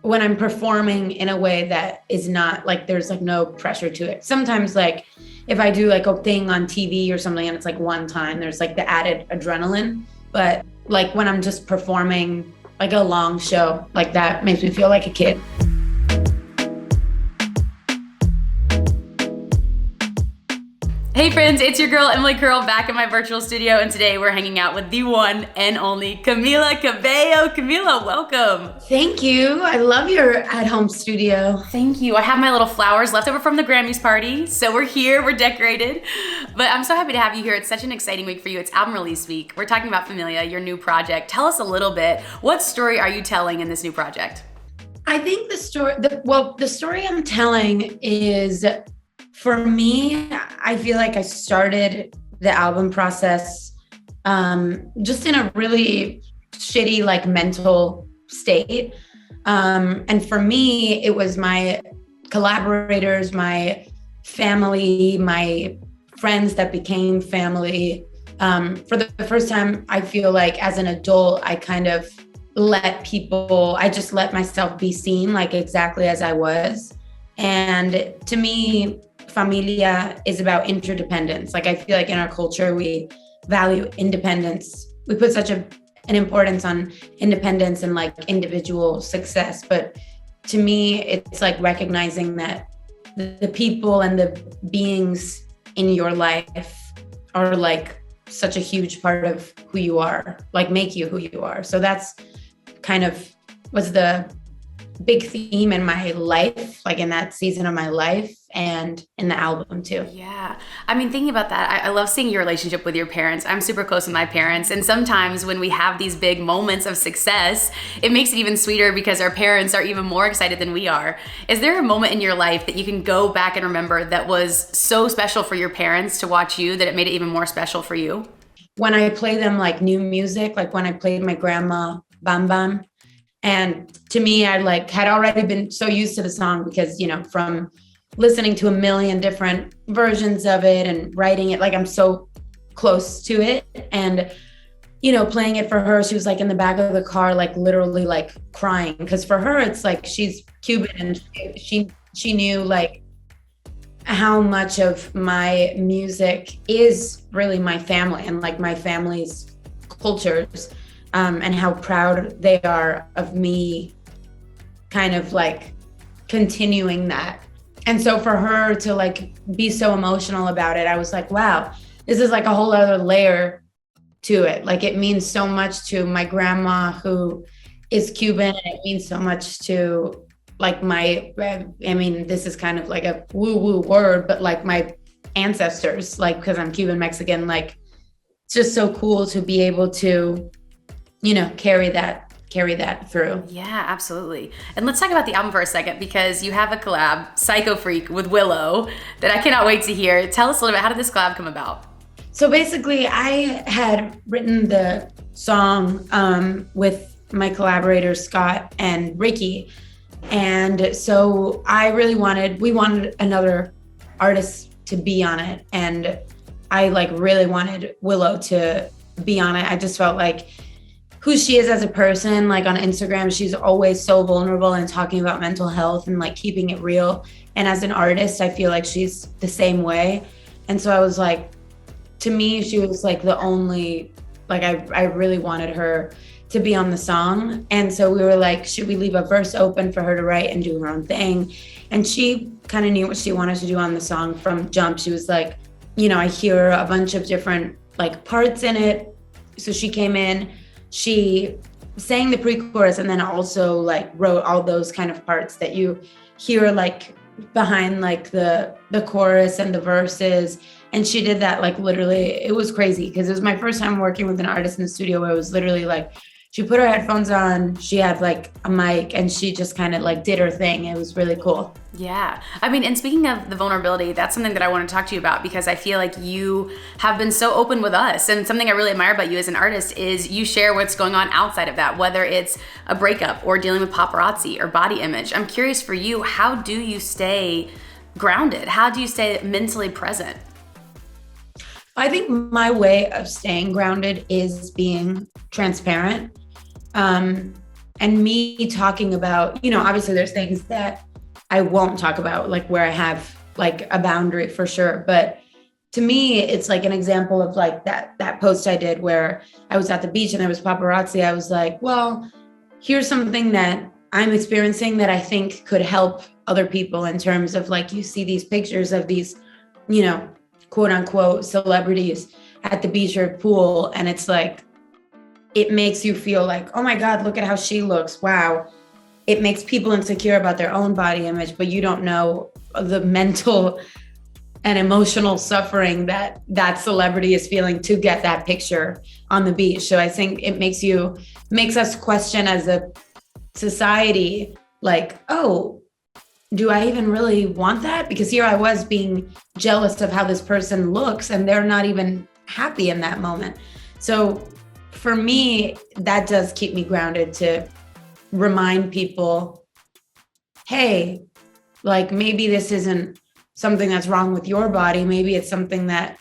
when I'm performing in a way that is not like, there's like no pressure to it. Sometimes like if I do like a thing on TV or something and it's like one time, there's like the added adrenaline. But like when I'm just performing like a long show, like that makes me feel like a kid. Hey friends, it's your girl Emily Curl back in my virtual studio, and today we're hanging out with the one and only Camila Cabello. Camila, welcome. Thank you. I love your at-home studio. Thank you. I have my little flowers left over from the Grammys party, so we're here, we're decorated. But I'm so happy to have you here. It's such an exciting week for you. It's album release week. We're talking about Familia, your new project. Tell us a little bit. What story are you telling in this new project? I think the story I'm telling is, for me, I feel like I started the album process just in a really shitty, like, mental state. And for me, it was my collaborators, my family, my friends that became family. For the first time, I feel like as an adult, I kind of I just let myself be seen, like, exactly as I was. And to me, Familia is about interdependence. Like, I feel like in our culture, we value independence. We put such an importance on independence and like individual success. But to me, it's like recognizing that the people and the beings in your life are like such a huge part of who you are, like make you who you are. So that's kind of was the big theme in my life, like in that season of my life and in the album too. Yeah. I mean, thinking about that, I love seeing your relationship with your parents. I'm super close with my parents. And sometimes when we have these big moments of success, it makes it even sweeter because our parents are even more excited than we are. Is there a moment in your life that you can go back and remember that was so special for your parents to watch you that it made it even more special for you? When I play them like new music, like when I played my grandma Bam Bam, and to me, I like had already been so used to the song because, you know, from listening to a million different versions of it and writing it, like I'm so close to it. And, you know, playing it for her, she was like in the back of the car, like literally like crying. Because for her, it's like she's Cuban and she knew like how much of my music is really my family and like my family's cultures. And how proud they are of me kind of like continuing that. And so for her to like be so emotional about it, I was like, wow, this is like a whole other layer to it. Like it means so much to my grandma who is Cuban, and it means so much to like this is kind of like a woo-woo word, but like my ancestors, like, because I'm Cuban Mexican, like it's just so cool to be able to, you know, carry that through. Yeah, absolutely. And let's talk about the album for a second, because you have a collab, Psycho Freak, with Willow that I cannot wait to hear. Tell us a little bit, how did this collab come about? So basically, I had written the song with my collaborators, Scott and Ricky. And so we wanted another artist to be on it. And I like really wanted Willow to be on it. I just felt like who she is as a person, like on Instagram, she's always so vulnerable and talking about mental health and like keeping it real. And as an artist, I feel like she's the same way. And so I was like, to me, she was like the only, like I really wanted her to be on the song. And so we were like, should we leave a verse open for her to write and do her own thing? And she kind of knew what she wanted to do on the song from jump. She was like, you know, I hear a bunch of different like parts in it. So she came in, she sang the pre-chorus and then also like wrote all those kind of parts that you hear like behind like the chorus and the verses. And she did that like literally, it was crazy because it was my first time working with an artist in the studio where it was literally like, she put her headphones on, she had like a mic and she just kind of like did her thing. It was really cool. Yeah. I mean, and speaking of the vulnerability, that's something that I want to talk to you about because I feel like you have been so open with us. And something I really admire about you as an artist is you share what's going on outside of that, whether it's a breakup or dealing with paparazzi or body image. I'm curious for you, how do you stay grounded? How do you stay mentally present? I think my way of staying grounded is being transparent. and me talking about, obviously there's things that I won't talk about, like where I have like a boundary for sure. But to me, it's like an example of like that post I did where I was at the beach and there was paparazzi. I was like, well, here's something that I'm experiencing that I think could help other people in terms of like, you see these pictures of these, quote unquote celebrities at the beach or pool. And it's like, it makes you feel like, oh my God, look at how she looks. Wow. It makes people insecure about their own body image, but you don't know the mental and emotional suffering that celebrity is feeling to get that picture on the beach. So I think it makes us question as a society, like, oh, do I even really want that? Because here I was being jealous of how this person looks and they're not even happy in that moment. So for me, that does keep me grounded to remind people, hey, like maybe this isn't something that's wrong with your body. Maybe it's something that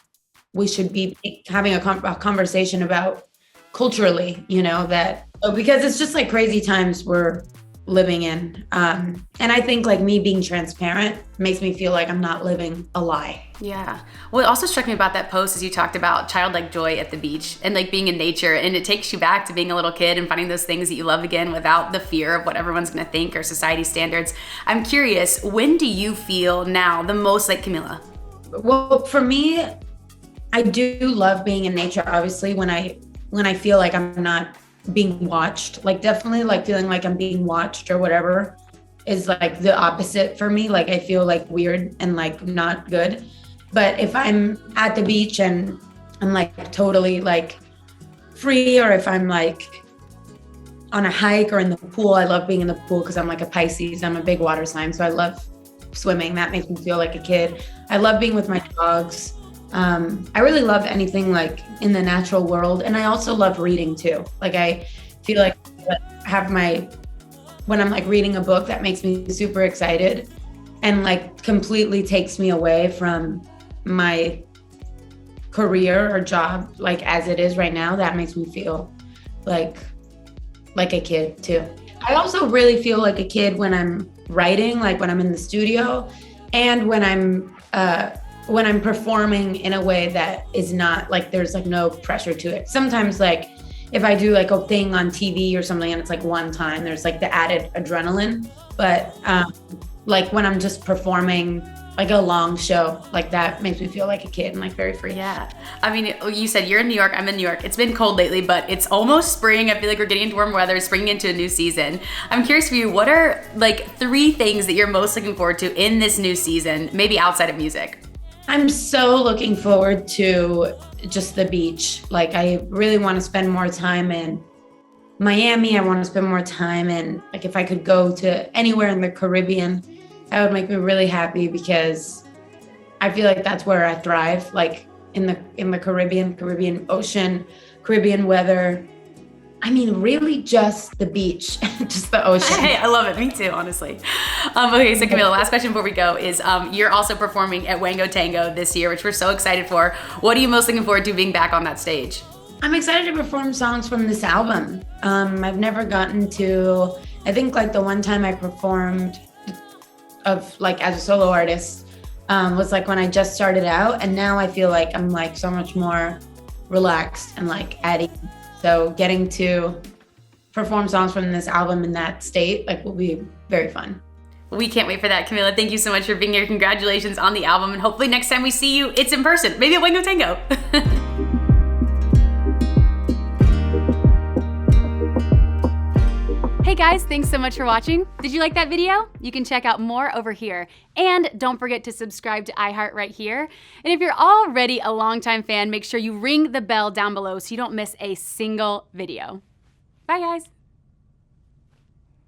we should be having a conversation about culturally, because it's just like crazy times we're living in. And I think like me being transparent makes me feel like I'm not living a lie. Yeah. What also struck me about that post is you talked about childlike joy at the beach and like being in nature, and it takes you back to being a little kid and finding those things that you love again without the fear of what everyone's going to think or society standards. I'm curious, when do you feel now the most like Camila? Well, for me, I do love being in nature. Obviously, when I feel like I'm not being watched, like definitely like feeling like I'm being watched or whatever is like the opposite for me. Like I feel like weird and like not good. But if I'm at the beach and I'm like totally like free, or if I'm like on a hike or in the pool, I love being in the pool because I'm like a Pisces. I'm a big water sign, so I love swimming. That makes me feel like a kid. I love being with my dogs. I really love anything like in the natural world. And I also love reading too. Like I feel like when I'm like reading a book, that makes me super excited and like completely takes me away from my career or job, like as it is right now. That makes me feel like a kid too. I also really feel like a kid when I'm writing, like when I'm in the studio and when I'm performing in a way that is not like, there's like no pressure to it. Sometimes like if I do like a thing on TV or something and it's like one time, there's like the added adrenaline. But like when I'm just performing like a long show, like that makes me feel like a kid and like very free. Yeah. I mean, you said you're in New York, I'm in New York. It's been cold lately, but it's almost spring. I feel like we're getting into warm weather, springing into a new season. I'm curious for you, what are like 3 things that you're most looking forward to in this new season, maybe outside of music? I'm so looking forward to just the beach. Like I really want to spend more time in Miami. I want to spend more time in, like if I could go to anywhere in the Caribbean, that would make me really happy because I feel like that's where I thrive, like in the Caribbean ocean, Caribbean weather. I mean, really just the beach, just the ocean. Hey, I love it. Me too, honestly. Okay, so Camila, last question before we go is you're also performing at Wango Tango this year, which we're so excited for. What are you most looking forward to being back on that stage? I'm excited to perform songs from this album. I've never gotten to, I think like the one time I performed of like as a solo artist was like when I just started out, and now I feel like I'm like so much more relaxed and like at ease. So getting to perform songs from this album in that state like will be very fun. We can't wait for that, Camila. Thank you so much for being here. Congratulations on the album, and hopefully next time we see you, it's in person, maybe at Wango Tango. Hey guys, thanks so much for watching. Did you like that video? You can check out more over here. And don't forget to subscribe to iHeart right here. And if you're already a longtime fan, make sure you ring the bell down below so you don't miss a single video. Bye guys.